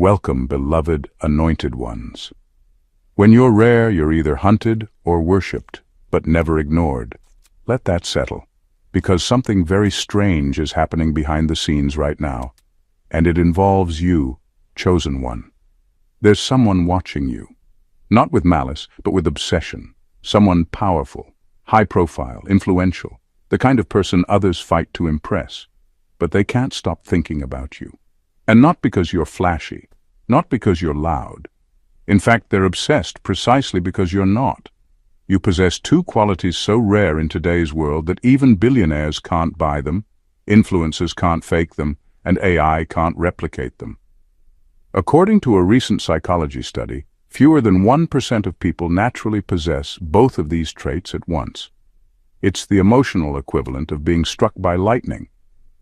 Welcome, beloved, anointed ones. When you're rare, you're either hunted or worshipped, but never ignored. Let that settle, because something very strange is happening behind the scenes right now, and it involves you, chosen one. There's someone watching you, not with malice, but with obsession. Someone powerful, high-profile, influential, the kind of person others fight to impress, but they can't stop thinking about you. And not because you're flashy, not because you're loud. In fact, they're obsessed precisely because you're not. You possess two qualities so rare in today's world that even billionaires can't buy them, influencers can't fake them, and AI can't replicate them. According to a recent psychology study, fewer than 1% of people naturally possess both of these traits at once. It's the emotional equivalent of being struck by lightning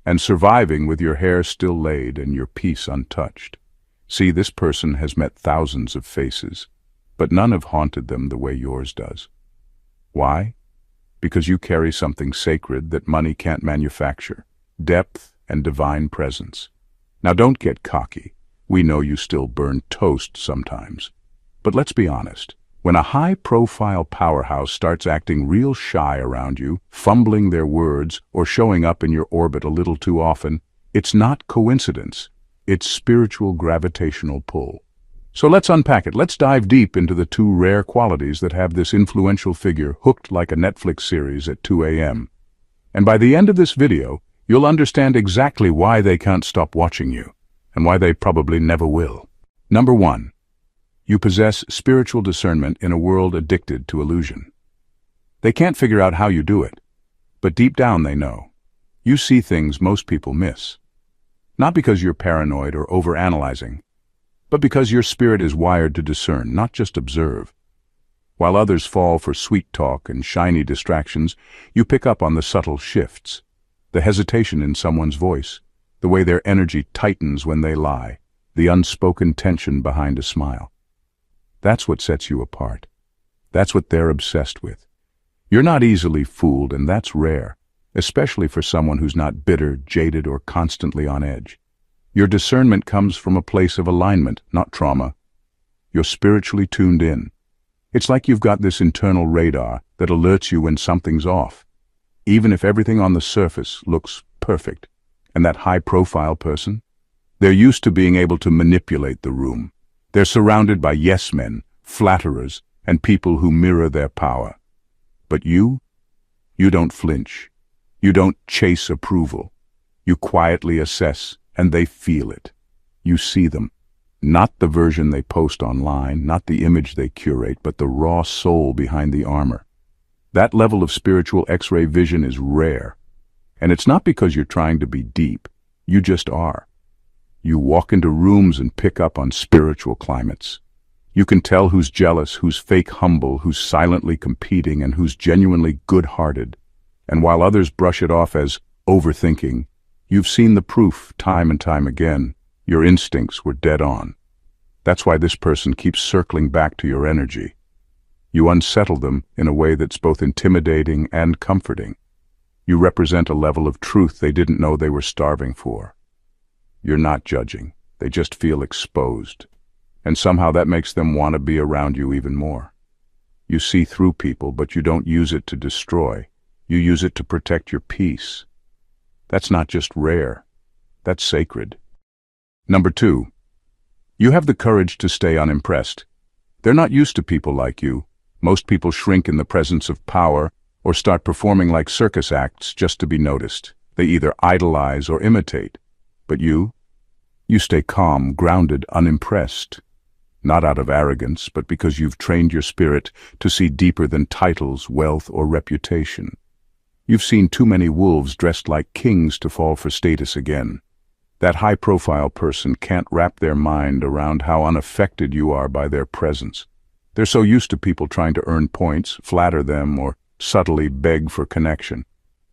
and surviving with your hair still laid and your peace untouched. See, this person has met thousands of faces, but none have haunted them the way yours does. Why? Because you carry something sacred that money can't manufacture: depth and divine presence. Now don't get cocky. We know you still burn toast sometimes. But let's be honest. When a high-profile powerhouse starts acting real shy around you, fumbling their words, or showing up in your orbit a little too often, it's not coincidence. It's spiritual gravitational pull. So let's unpack it. Let's dive deep into the two rare qualities that have this influential figure hooked like a Netflix series at 2 a.m. And by the end of this video, you'll understand exactly why they can't stop watching you, and why they probably never will. Number 1. You possess spiritual discernment in a world addicted to illusion. They can't figure out how you do it, but deep down they know. You see things most people miss. Not because you're paranoid or overanalyzing, but because your spirit is wired to discern, not just observe. While others fall for sweet talk and shiny distractions, you pick up on the subtle shifts, the hesitation in someone's voice, the way their energy tightens when they lie, the unspoken tension behind a smile. That's what sets you apart. That's what they're obsessed with. You're not easily fooled, and that's rare, especially for someone who's not bitter, jaded, or constantly on edge. Your discernment comes from a place of alignment, not trauma. You're spiritually tuned in. It's like you've got this internal radar that alerts you when something's off, even if everything on the surface looks perfect. And that high-profile person? They're used to being able to manipulate the room. They're surrounded by yes-men, flatterers, and people who mirror their power. But you don't flinch. You don't chase approval. You quietly assess, and they feel it. You see them. Not the version they post online, not the image they curate, but the raw soul behind the armor. That level of spiritual X-ray vision is rare. And it's not because you're trying to be deep. You just are. You walk into rooms and pick up on spiritual climates. You can tell who's jealous, who's fake humble, who's silently competing, and who's genuinely good-hearted. And while others brush it off as overthinking, you've seen the proof time and time again. Your instincts were dead on. That's why this person keeps circling back to your energy. You unsettle them in a way that's both intimidating and comforting. You represent a level of truth they didn't know they were starving for. You're not judging. They just feel exposed. And somehow that makes them want to be around you even more. You see through people, but you don't use it to destroy. You use it to protect your peace. That's not just rare. That's sacred. Number 2. You have the courage to stay unimpressed. They're not used to people like you. Most people shrink in the presence of power or start performing like circus acts just to be noticed. They either idolize or imitate. But you stay calm, grounded, unimpressed. Not out of arrogance, but because you've trained your spirit to see deeper than titles, wealth, or reputation. You've seen too many wolves dressed like kings to fall for status again. That high-profile person can't wrap their mind around how unaffected you are by their presence. They're so used to people trying to earn points, flatter them, or subtly beg for connection.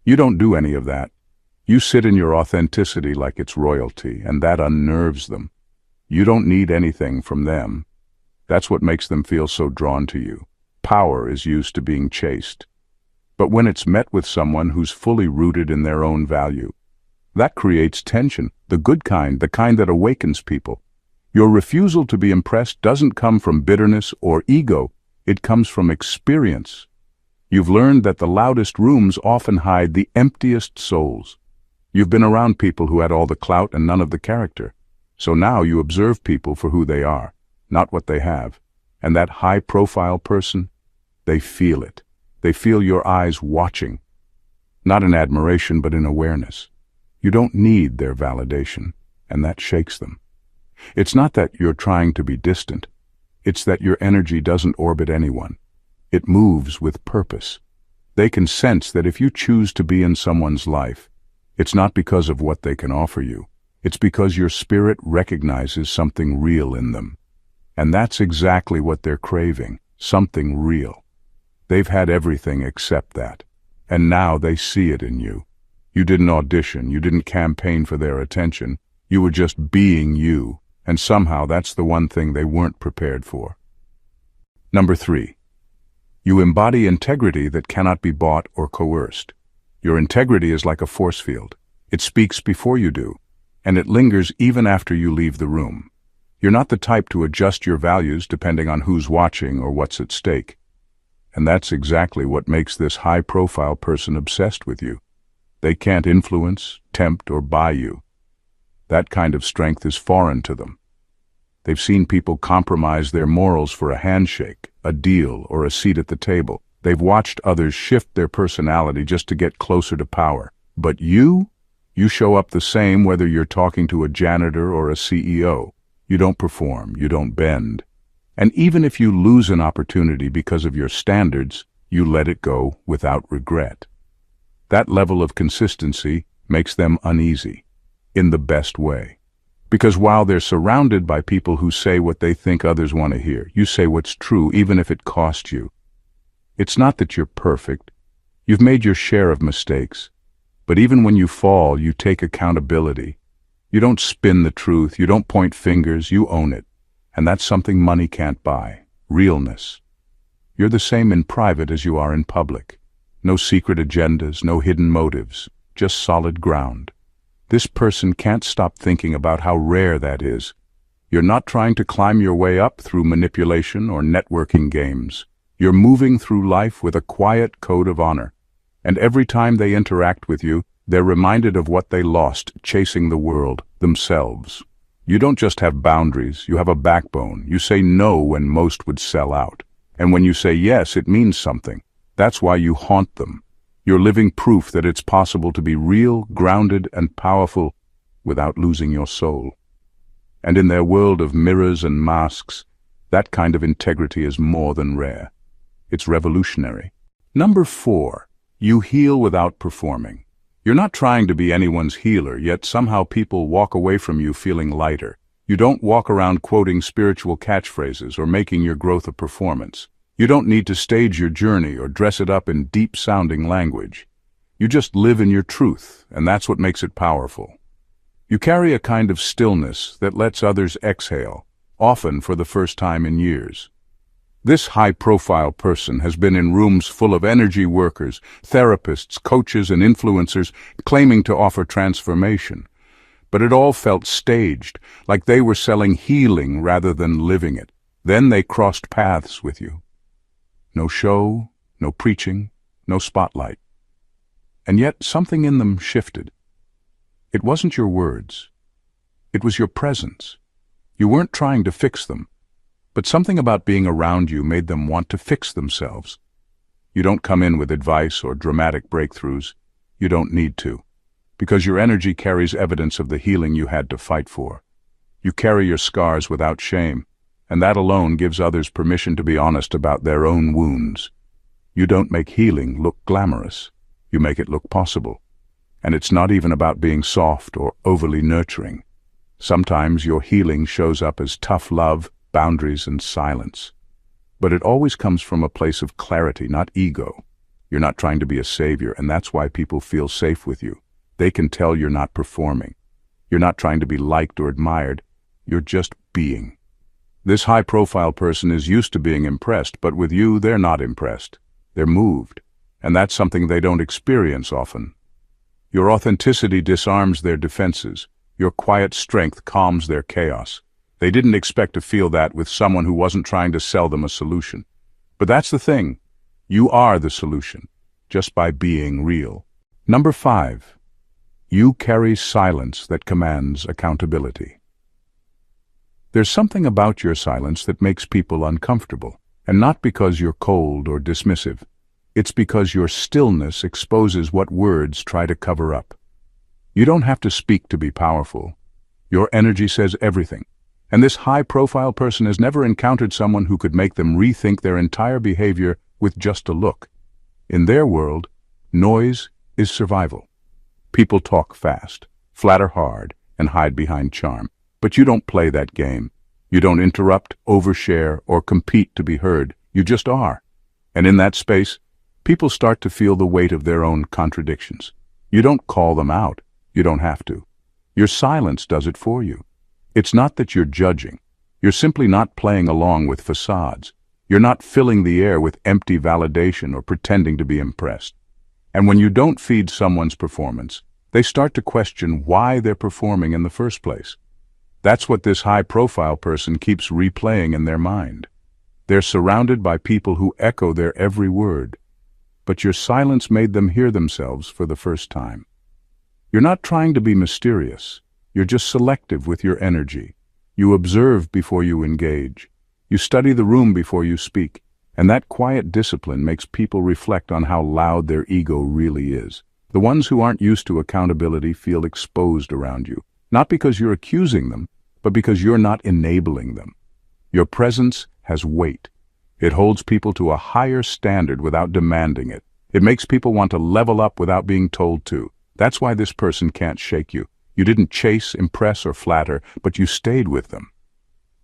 You don't do any of that. You sit in your authenticity like it's royalty, and that unnerves them. You don't need anything from them. That's what makes them feel so drawn to you. Power is used to being chased. But when it's met with someone who's fully rooted in their own value, that creates tension, the good kind, the kind that awakens people. Your refusal to be impressed doesn't come from bitterness or ego, it comes from experience. You've learned that the loudest rooms often hide the emptiest souls. You've been around people who had all the clout and none of the character. So now you observe people for who they are, not what they have. And that high-profile person, they feel it. They feel your eyes watching. Not in admiration, but in awareness. You don't need their validation, and that shakes them. It's not that you're trying to be distant. It's that your energy doesn't orbit anyone. It moves with purpose. They can sense that if you choose to be in someone's life, it's not because of what they can offer you. It's because your spirit recognizes something real in them. And that's exactly what they're craving, something real. They've had everything except that. And now they see it in you. You didn't audition, you didn't campaign for their attention. You were just being you. And somehow that's the one thing they weren't prepared for. Number 3. You embody integrity that cannot be bought or coerced. Your integrity is like a force field. It speaks before you do, and it lingers even after you leave the room. You're not the type to adjust your values depending on who's watching or what's at stake. And that's exactly what makes this high-profile person obsessed with you. They can't influence, tempt, or buy you. That kind of strength is foreign to them. They've seen people compromise their morals for a handshake, a deal, or a seat at the table. They've watched others shift their personality just to get closer to power. But you show up the same whether you're talking to a janitor or a CEO. You don't perform, you don't bend. And even if you lose an opportunity because of your standards, you let it go without regret. That level of consistency makes them uneasy, in the best way. Because while they're surrounded by people who say what they think others want to hear, you say what's true even if it costs you. It's not that you're perfect. You've made your share of mistakes. But even when you fall, you take accountability. You don't spin the truth, you don't point fingers, you own it. And that's something money can't buy, realness. You're the same in private as you are in public. No secret agendas, no hidden motives, just solid ground. This person can't stop thinking about how rare that is. You're not trying to climb your way up through manipulation or networking games. You're moving through life with a quiet code of honor. And every time they interact with you, they're reminded of what they lost chasing the world, themselves. You don't just have boundaries, you have a backbone. You say no when most would sell out. And when you say yes, it means something. That's why you haunt them. You're living proof that it's possible to be real, grounded, and powerful without losing your soul. And in their world of mirrors and masks, that kind of integrity is more than rare. It's revolutionary. Number 4, you heal without performing. You're not trying to be anyone's healer, yet somehow people walk away from you feeling lighter. You don't walk around quoting spiritual catchphrases or making your growth a performance. You don't need to stage your journey or dress it up in deep-sounding language. You just live in your truth, and that's what makes it powerful. You carry a kind of stillness that lets others exhale, often for the first time in years. This high-profile person has been in rooms full of energy workers, therapists, coaches, and influencers claiming to offer transformation. But it all felt staged, like they were selling healing rather than living it. Then they crossed paths with you. No show, no preaching, no spotlight. And yet something in them shifted. It wasn't your words. It was your presence. You weren't trying to fix them, but something about being around you made them want to fix themselves. You don't come in with advice or dramatic breakthroughs. You don't need to, because your energy carries evidence of the healing you had to fight for. You carry your scars without shame, and that alone gives others permission to be honest about their own wounds. You don't make healing look glamorous. You make it look possible. And it's not even about being soft or overly nurturing. Sometimes your healing shows up as tough love, boundaries, and silence. But it always comes from a place of clarity, not ego. You're not trying to be a savior, and that's why people feel safe with you. They can tell you're not performing. You're not trying to be liked or admired. You're just being. This high-profile person is used to being impressed, but with you, they're not impressed. They're moved, and that's something they don't experience often. Your authenticity disarms their defenses. Your quiet strength calms their chaos. They didn't expect to feel that with someone who wasn't trying to sell them a solution. But that's the thing. You are the solution, just by being real. Number 5. You carry silence that commands accountability. There's something about your silence that makes people uncomfortable, and not because you're cold or dismissive. It's because your stillness exposes what words try to cover up. You don't have to speak to be powerful. Your energy says everything. And this high-profile person has never encountered someone who could make them rethink their entire behavior with just a look. In their world, noise is survival. People talk fast, flatter hard, and hide behind charm. But you don't play that game. You don't interrupt, overshare, or compete to be heard. You just are. And in that space, people start to feel the weight of their own contradictions. You don't call them out. You don't have to. Your silence does it for you. It's not that you're judging. You're simply not playing along with facades. You're not filling the air with empty validation or pretending to be impressed. And when you don't feed someone's performance, they start to question why they're performing in the first place. That's what this high-profile person keeps replaying in their mind. They're surrounded by people who echo their every word. But your silence made them hear themselves for the first time. You're not trying to be mysterious. You're just selective with your energy. You observe before you engage. You study the room before you speak. And that quiet discipline makes people reflect on how loud their ego really is. The ones who aren't used to accountability feel exposed around you. Not because you're accusing them, but because you're not enabling them. Your presence has weight. It holds people to a higher standard without demanding it. It makes people want to level up without being told to. That's why this person can't shake you. You didn't chase, impress, or flatter, but you stayed with them.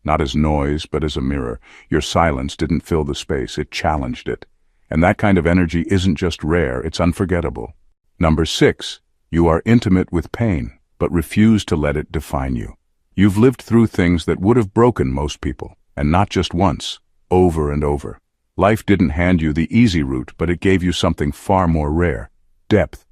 Not as noise, but as a mirror. Your silence didn't fill the space, it challenged it. And that kind of energy isn't just rare, it's unforgettable. Number 6. You are intimate with pain, but refuse to let it define you. You've lived through things that would have broken most people, and not just once, over and over. Life didn't hand you the easy route, but it gave you something far more rare: depth.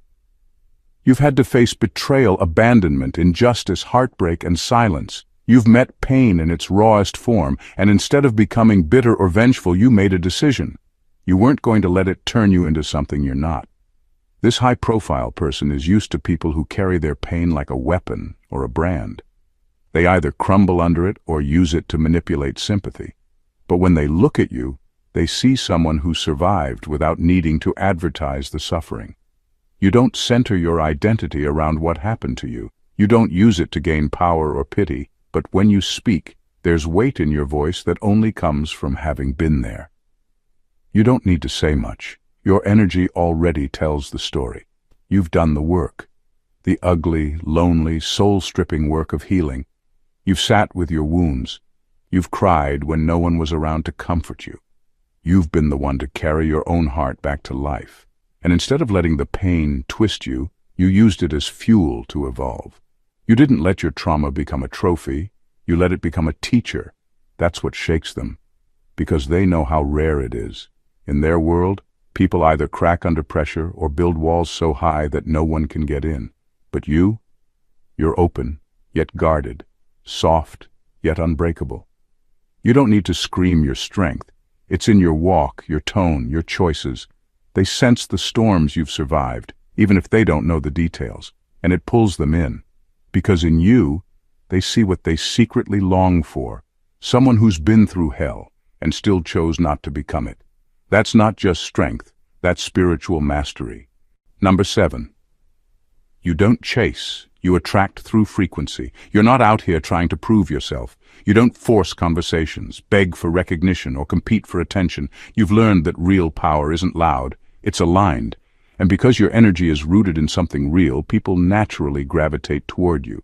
You've had to face betrayal, abandonment, injustice, heartbreak, and silence. You've met pain in its rawest form, and instead of becoming bitter or vengeful, you made a decision. You weren't going to let it turn you into something you're not. This high-profile person is used to people who carry their pain like a weapon or a brand. They either crumble under it or use it to manipulate sympathy. But when they look at you, they see someone who survived without needing to advertise the suffering. You don't center your identity around what happened to you. You don't use it to gain power or pity. But when you speak, there's weight in your voice that only comes from having been there. You don't need to say much. Your energy already tells the story. You've done the work. The ugly, lonely, soul-stripping work of healing. You've sat with your wounds. You've cried when no one was around to comfort you. You've been the one to carry your own heart back to life. And instead of letting the pain twist you, you used it as fuel to evolve. You didn't let your trauma become a trophy. You let it become a teacher. That's what shakes them, because they know how rare it is. In their world, people either crack under pressure or build walls so high that no one can get in. But you're open, yet guarded, soft, yet unbreakable. You don't need to scream your strength. It's in your walk, your tone, your choices. They sense the storms you've survived, even if they don't know the details, and it pulls them in. Because in you, they see what they secretly long for, someone who's been through hell and still chose not to become it. That's not just strength, that's spiritual mastery. Number 7. You don't chase, you attract through frequency. You're not out here trying to prove yourself. You don't force conversations, beg for recognition, or compete for attention. You've learned that real power isn't loud, it's aligned. And because your energy is rooted in something real, people naturally gravitate toward you.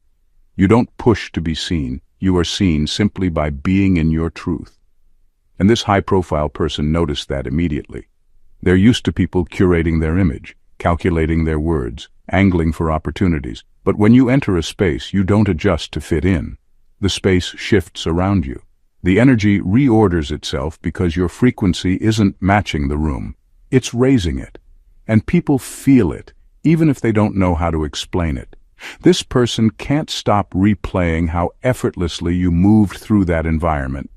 You don't push to be seen. You are seen simply by being in your truth. And this high-profile person noticed that immediately. They're used to people curating their image, calculating their words, angling for opportunities. But when you enter a space, you don't adjust to fit in. The space shifts around you. The energy reorders itself because your frequency isn't matching the room. It's raising it. And people feel it, even if they don't know how to explain it. This person can't stop replaying how effortlessly you moved through that environment.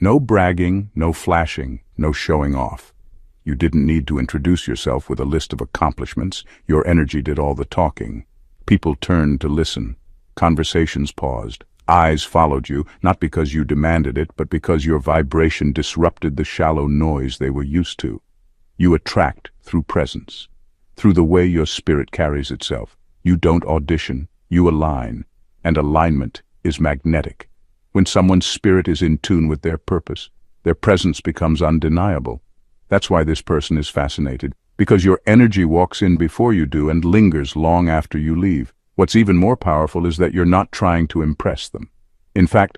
No bragging, no flashing, no showing off. You didn't need to introduce yourself with a list of accomplishments. Your energy did all the talking. People turned to listen. Conversations paused. Eyes followed you, not because you demanded it, but because your vibration disrupted the shallow noise they were used to. You attract through presence, through the way your spirit carries itself. You don't audition, you align, and alignment is magnetic. When someone's spirit is in tune with their purpose, their presence becomes undeniable. That's why this person is fascinated, because your energy walks in before you do and lingers long after you leave. What's even more powerful is that you're not trying to impress them. In fact,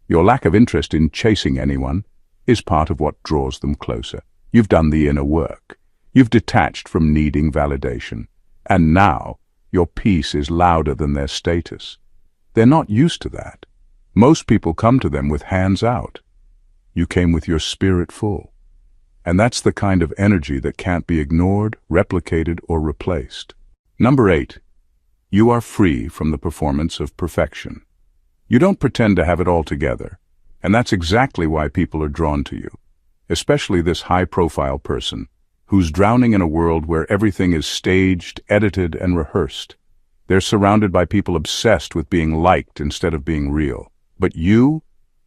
your lack of interest in chasing anyone is part of what draws them closer. You've done the inner work. You've detached from needing validation. And now, your peace is louder than their status. They're not used to that. Most people come to them with hands out. You came with your spirit full. And that's the kind of energy that can't be ignored, replicated, or replaced. Number 8. You are free from the performance of perfection. You don't pretend to have it all together. And that's exactly why people are drawn to you. Especially this high-profile person, who's drowning in a world where everything is staged, edited, and rehearsed. They're surrounded by people obsessed with being liked instead of being real. But you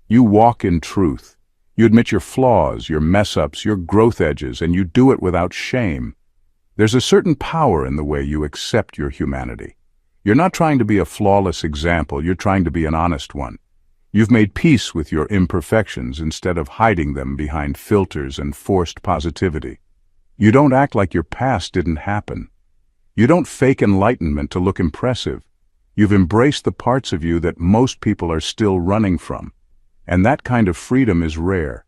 walk in truth. You admit your flaws, your mess-ups, your growth edges, and you do it without shame. There's a certain power in the way you accept your humanity. You're not trying to be a flawless example, you're trying to be an honest one. You've made peace with your imperfections instead of hiding them behind filters and forced positivity. You don't act like your past didn't happen. You don't fake enlightenment to look impressive. You've embraced the parts of you that most people are still running from. And that kind of freedom is rare.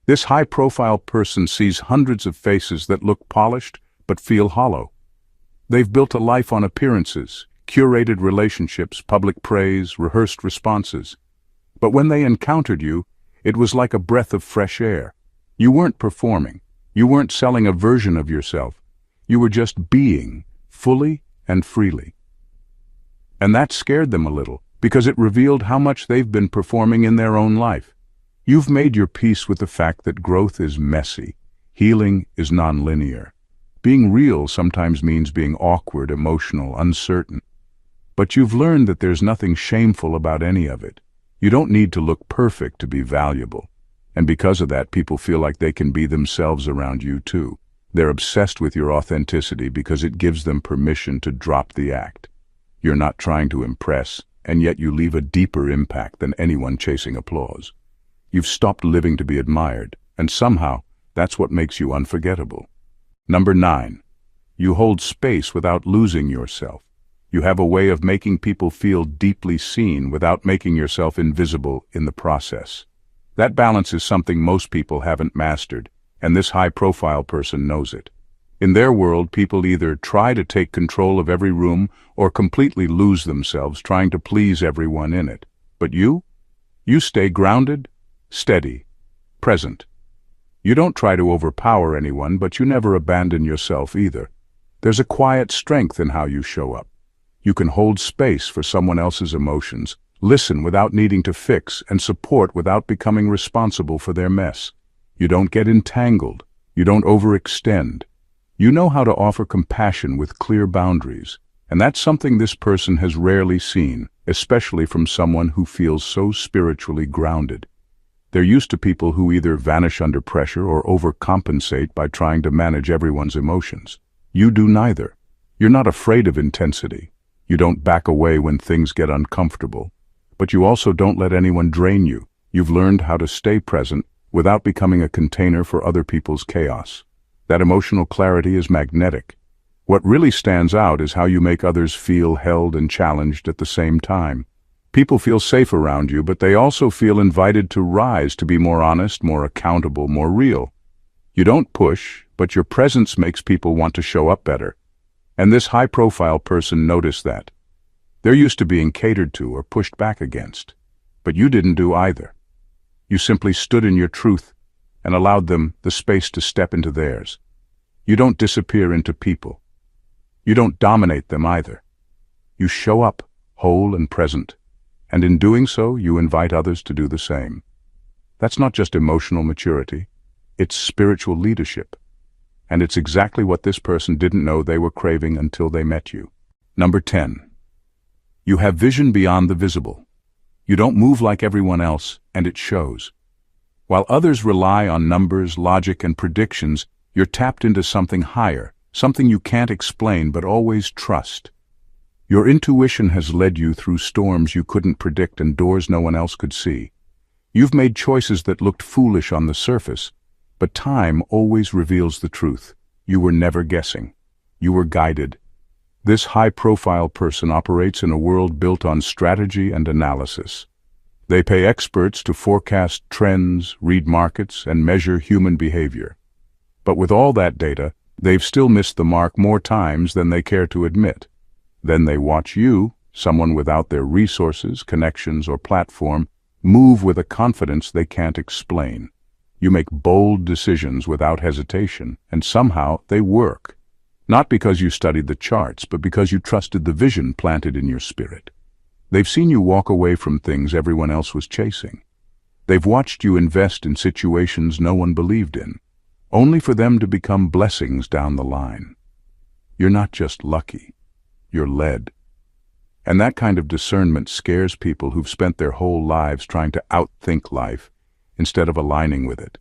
This high-profile person sees hundreds of faces that look polished but feel hollow. They've built a life on appearances, curated relationships, public praise, rehearsed responses. But when they encountered you, it was like a breath of fresh air. You weren't performing. You weren't selling a version of yourself. You were just being, fully and freely. And that scared them a little, because it revealed how much they've been performing in their own life. You've made your peace with the fact that growth is messy. Healing is nonlinear. Being real sometimes means being awkward, emotional, uncertain. But you've learned that there's nothing shameful about any of it. You don't need to look perfect to be valuable. And because of that, people feel like they can be themselves around you too. They're obsessed with your authenticity because it gives them permission to drop the act. You're not trying to impress, and yet you leave a deeper impact than anyone chasing applause. You've stopped living to be admired, and somehow, that's what makes you unforgettable. Number 9. You hold space without losing yourself. You have a way of making people feel deeply seen without making yourself invisible in the process. That balance is something most people haven't mastered, and this high-profile person knows it. In their world, people either try to take control of every room or completely lose themselves trying to please everyone in it. But you stay grounded, steady, present. You don't try to overpower anyone, but you never abandon yourself either. There's a quiet strength in how you show up. You can hold space for someone else's emotions, listen without needing to fix, and support without becoming responsible for their mess. You don't get entangled. You don't overextend. You know how to offer compassion with clear boundaries, and that's something this person has rarely seen, especially from someone who feels so spiritually grounded. They're used to people who either vanish under pressure or overcompensate by trying to manage everyone's emotions. You do neither. You're not afraid of intensity. You don't back away when things get uncomfortable. But you also don't let anyone drain you. You've learned how to stay present without becoming a container for other people's chaos. That emotional clarity is magnetic. What really stands out is how you make others feel held and challenged at the same time. People feel safe around you, but they also feel invited to rise, to be more honest, more accountable, more real. You don't push, but your presence makes people want to show up better. And this high-profile person noticed that. They're used to being catered to or pushed back against. But you didn't do either. You simply stood in your truth and allowed them the space to step into theirs. You don't disappear into people. You don't dominate them either. You show up, whole and present, and in doing so, you invite others to do the same. That's not just emotional maturity, it's spiritual leadership. And it's exactly what this person didn't know they were craving until they met you. Number 10. You have vision beyond the visible. You don't move like everyone else, and it shows. While others rely on numbers, logic, and predictions, you're tapped into something higher, something you can't explain but always trust. Your intuition has led you through storms you couldn't predict and doors no one else could see. You've made choices that looked foolish on the surface, but time always reveals the truth. You were never guessing. You were guided. This high-profile person operates in a world built on strategy and analysis. They pay experts to forecast trends, read markets, and measure human behavior. But with all that data, they've still missed the mark more times than they care to admit. Then they watch you, someone without their resources, connections, or platform, move with a confidence they can't explain. You make bold decisions without hesitation, and somehow they work. Not because you studied the charts, but because you trusted the vision planted in your spirit. They've seen you walk away from things everyone else was chasing. They've watched you invest in situations no one believed in, only for them to become blessings down the line. You're not just lucky, you're led. And that kind of discernment scares people who've spent their whole lives trying to outthink life instead of aligning with it.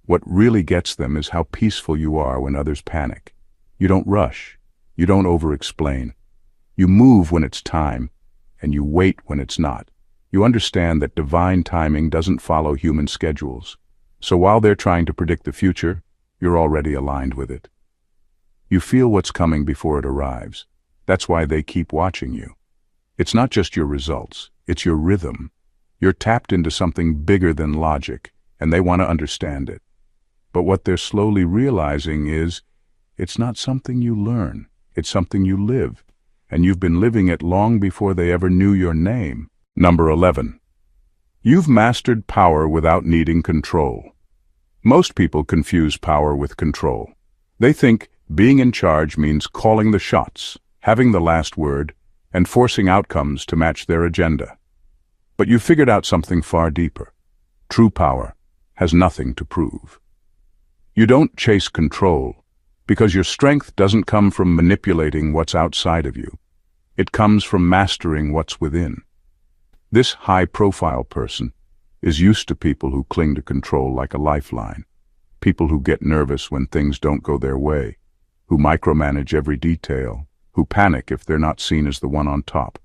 What really gets them is how peaceful you are when others panic. You don't rush, you don't over-explain. You move when it's time, and you wait when it's not. You understand that divine timing doesn't follow human schedules. So while they're trying to predict the future, you're already aligned with it. You feel what's coming before it arrives. That's why they keep watching you. It's not just your results, it's your rhythm. You're tapped into something bigger than logic, and they want to understand it. But what they're slowly realizing is, it's not something you learn, it's something you live. And you've been living it long before they ever knew your name. Number 11. You've mastered power without needing control. Most people confuse power with control. They think being in charge means calling the shots, having the last word, and forcing outcomes to match their agenda. But you've figured out something far deeper. True power has nothing to prove. You don't chase control, because your strength doesn't come from manipulating what's outside of you. It comes from mastering what's within. This high-profile person is used to people who cling to control like a lifeline, people who get nervous when things don't go their way, who micromanage every detail, who panic if they're not seen as the one on top.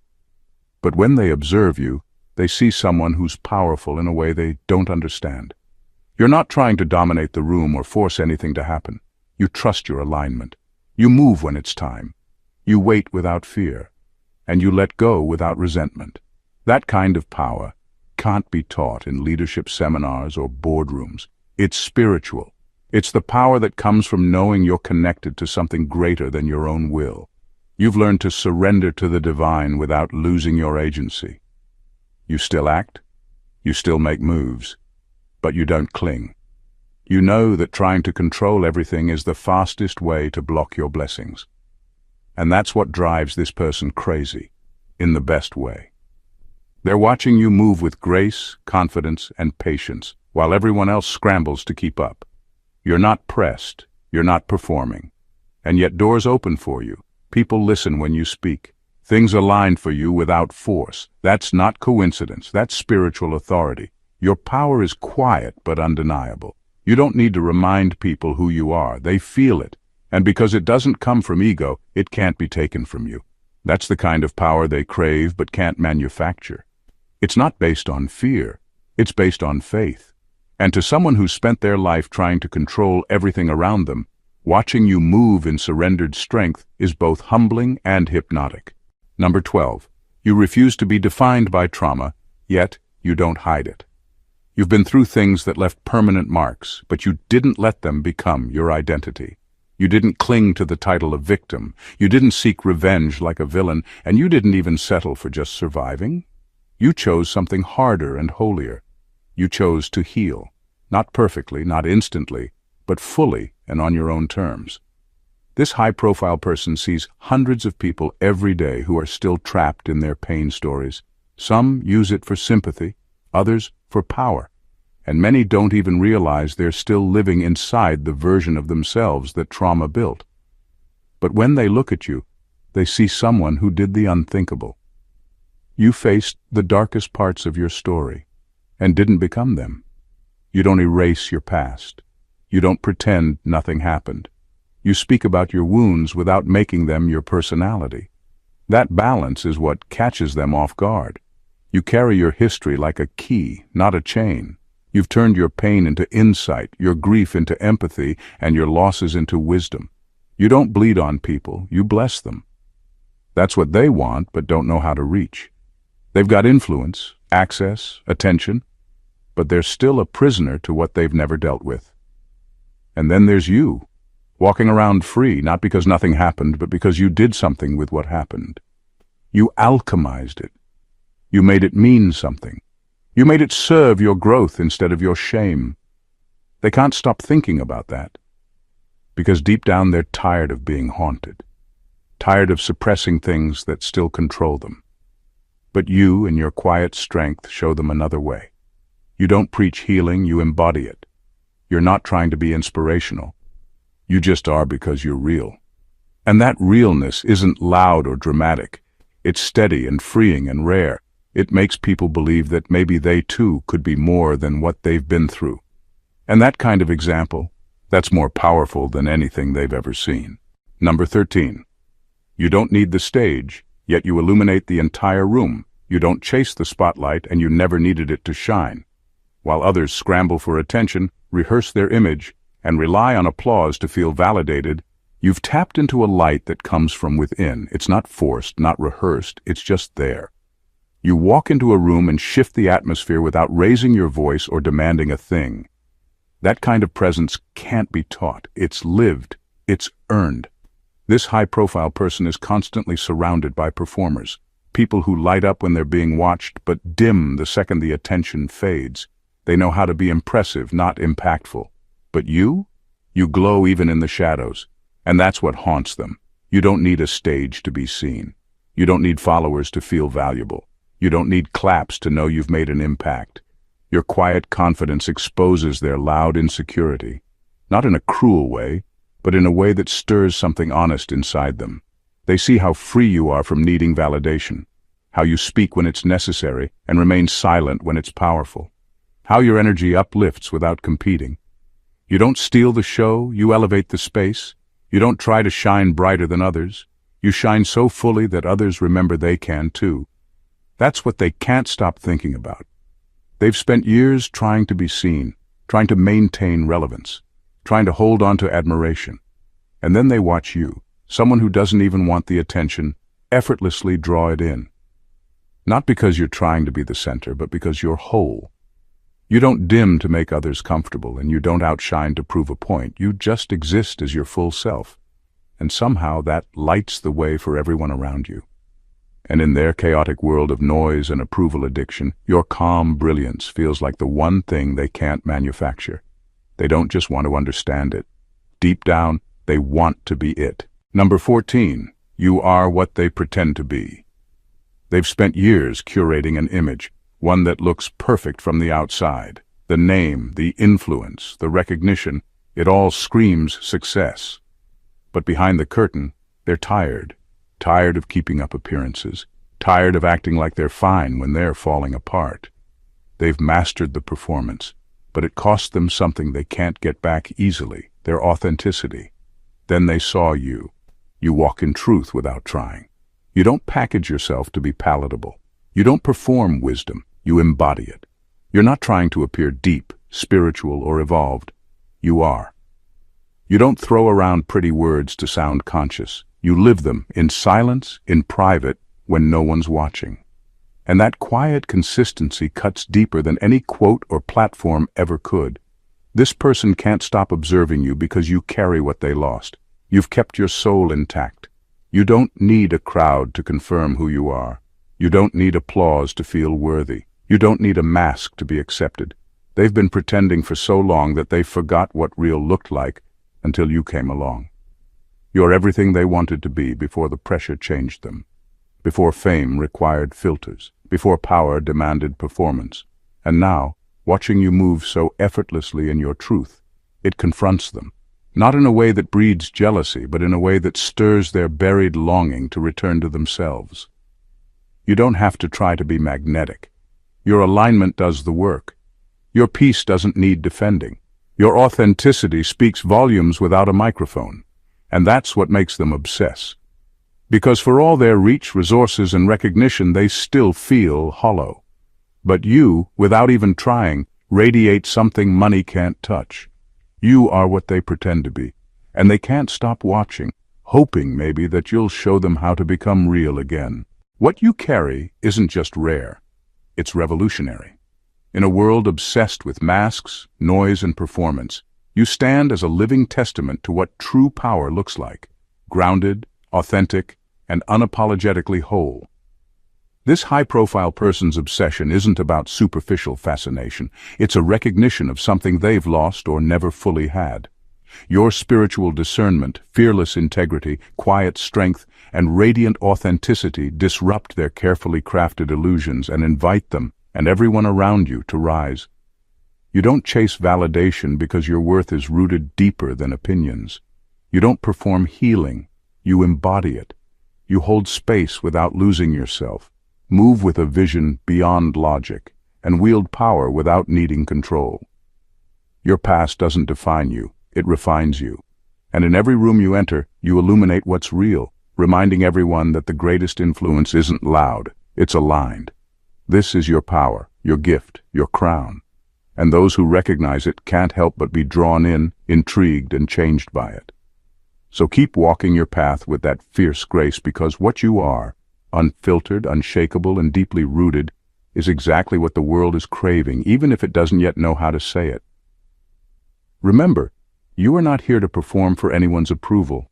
But when they observe you, they see someone who's powerful in a way they don't understand. You're not trying to dominate the room or force anything to happen. You trust your alignment. You move when it's time. You wait without fear. And you let go without resentment. That kind of power can't be taught in leadership seminars or boardrooms. It's spiritual. It's the power that comes from knowing you're connected to something greater than your own will. You've learned to surrender to the divine without losing your agency. You still act. You still make moves. But you don't cling. You know that trying to control everything is the fastest way to block your blessings. And that's what drives this person crazy, in the best way. They're watching you move with grace, confidence, and patience, while everyone else scrambles to keep up. You're not pressed, you're not performing. And yet doors open for you. People listen when you speak. Things align for you without force. That's not coincidence, that's spiritual authority. Your power is quiet but undeniable. You don't need to remind people who you are. They feel it. And because it doesn't come from ego, it can't be taken from you. That's the kind of power they crave but can't manufacture. It's not based on fear. It's based on faith. And to someone who's spent their life trying to control everything around them, watching you move in surrendered strength is both humbling and hypnotic. Number 12. You refuse to be defined by trauma, yet you don't hide it. You've been through things that left permanent marks, but you didn't let them become your identity. You didn't cling to the title of victim. You didn't seek revenge like a villain, and you didn't even settle for just surviving. You chose something harder and holier. You chose to heal. Not perfectly, not instantly, but fully and on your own terms. This high-profile person sees hundreds of people every day who are still trapped in their pain stories. Some use it for sympathy, others for power, and many don't even realize they're still living inside the version of themselves that trauma built. But when they look at you, they see someone who did the unthinkable. You faced the darkest parts of your story and didn't become them. You don't erase your past. You don't pretend nothing happened. You speak about your wounds without making them your personality. That balance is what catches them off guard. You carry your history like a key, not a chain. You've turned your pain into insight, your grief into empathy, and your losses into wisdom. You don't bleed on people, you bless them. That's what they want, but don't know how to reach. They've got influence, access, attention, but they're still a prisoner to what they've never dealt with. And then there's you, walking around free, not because nothing happened, but because you did something with what happened. You alchemized it. You made it mean something. You made it serve your growth instead of your shame. They can't stop thinking about that, because deep down they're tired of being haunted, tired of suppressing things that still control them. But you, in your quiet strength, show them another way. You don't preach healing, you embody it. You're not trying to be inspirational. You just are because you're real. And that realness isn't loud or dramatic. It's steady and freeing and rare. It makes people believe that maybe they too could be more than what they've been through. And that kind of example, that's more powerful than anything they've ever seen. Number 13. You don't need the stage, yet you illuminate the entire room. You don't chase the spotlight, and you never needed it to shine. While others scramble for attention, rehearse their image, and rely on applause to feel validated, you've tapped into a light that comes from within. It's not forced, not rehearsed, it's just there. You walk into a room and shift the atmosphere without raising your voice or demanding a thing. That kind of presence can't be taught. It's lived. It's earned. This high-profile person is constantly surrounded by performers, people who light up when they're being watched but dim the second the attention fades. They know how to be impressive, not impactful. But you glow even in the shadows, and that's what haunts them. You don't need a stage to be seen. You don't need followers to feel valuable. You don't need claps to know you've made an impact. Your quiet confidence exposes their loud insecurity, not in a cruel way, but in a way that stirs something honest inside them. They see how free you are from needing validation, how you speak when it's necessary and remain silent when it's powerful, how your energy uplifts without competing. You don't steal the show, you elevate the space. You don't try to shine brighter than others. You shine so fully that others remember they can too. That's what they can't stop thinking about. They've spent years trying to be seen, trying to maintain relevance, trying to hold on to admiration. And then they watch you, someone who doesn't even want the attention, effortlessly draw it in. Not because you're trying to be the center, but because you're whole. You don't dim to make others comfortable, and you don't outshine to prove a point. You just exist as your full self. And somehow that lights the way for everyone around you. And in their chaotic world of noise and approval addiction, your calm brilliance feels like the one thing they can't manufacture. They don't just want to understand it. Deep down, they want to be it. Number 14. You are what they pretend to be. They've spent years curating an image, one that looks perfect from the outside. The name, the influence, the recognition, it all screams success. But behind the curtain, they're tired of keeping up appearances, tired of acting like they're fine when they're falling apart. They've mastered the performance, but it cost them something they can't get back easily, their authenticity. Then they saw you. You walk in truth without trying. You don't package yourself to be palatable. You don't perform wisdom. You embody it. You're not trying to appear deep, spiritual, or evolved. You are. You don't throw around pretty words to sound conscious. You live them in silence, in private, when no one's watching. And that quiet consistency cuts deeper than any quote or platform ever could. This person can't stop observing you because you carry what they lost. You've kept your soul intact. You don't need a crowd to confirm who you are. You don't need applause to feel worthy. You don't need a mask to be accepted. They've been pretending for so long that they forgot what real looked like until you came along. You're everything they wanted to be before the pressure changed them, before fame required filters, before power demanded performance. And now, watching you move so effortlessly in your truth, it confronts them, not in a way that breeds jealousy, but in a way that stirs their buried longing to return to themselves. You don't have to try to be magnetic. Your alignment does the work. Your peace doesn't need defending. Your authenticity speaks volumes without a microphone, and that's what makes them obsess. Because for all their reach, resources, and recognition, they still feel hollow. But you, without even trying, radiate something money can't touch. You are what they pretend to be, and they can't stop watching, hoping maybe that you'll show them how to become real again. What you carry isn't just rare, it's revolutionary. In a world obsessed with masks, noise, and performance, you stand as a living testament to what true power looks like: grounded, authentic, and unapologetically whole. This high-profile person's obsession isn't about superficial fascination. It's a recognition of something they've lost or never fully had. Your spiritual discernment, fearless integrity, quiet strength, and radiant authenticity disrupt their carefully crafted illusions and invite them and everyone around you to rise. You don't chase validation because your worth is rooted deeper than opinions. You don't perform healing, you embody it. You hold space without losing yourself, move with a vision beyond logic, and wield power without needing control. Your past doesn't define you, it refines you. And in every room you enter, you illuminate what's real, reminding everyone that the greatest influence isn't loud, it's aligned. This is your power, your gift, your crown. And those who recognize it can't help but be drawn in, intrigued, and changed by it. So keep walking your path with that fierce grace, because what you are, unfiltered, unshakable, and deeply rooted, is exactly what the world is craving, even if it doesn't yet know how to say it. Remember, you are not here to perform for anyone's approval.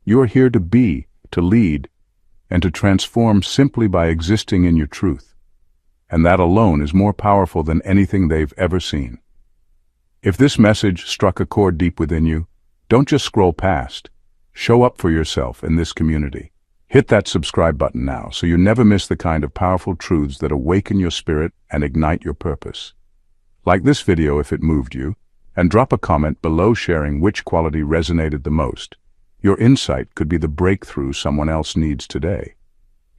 You are here to be, to lead, and to transform simply by existing in your truth. And that alone is more powerful than anything they've ever seen. If this message struck a chord deep within you, don't just scroll past. Show up for yourself in this community. Hit that subscribe button now so you never miss the kind of powerful truths that awaken your spirit and ignite your purpose. Like this video if it moved you, and drop a comment below sharing which quality resonated the most. Your insight could be the breakthrough someone else needs today.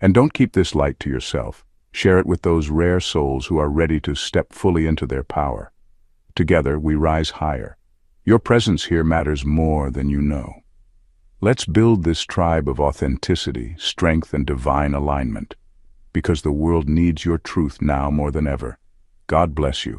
And don't keep this light to yourself. Share it with those rare souls who are ready to step fully into their power. Together, we rise higher. Your presence here matters more than you know. Let's build this tribe of authenticity, strength, and divine alignment, because the world needs your truth now more than ever. God bless you.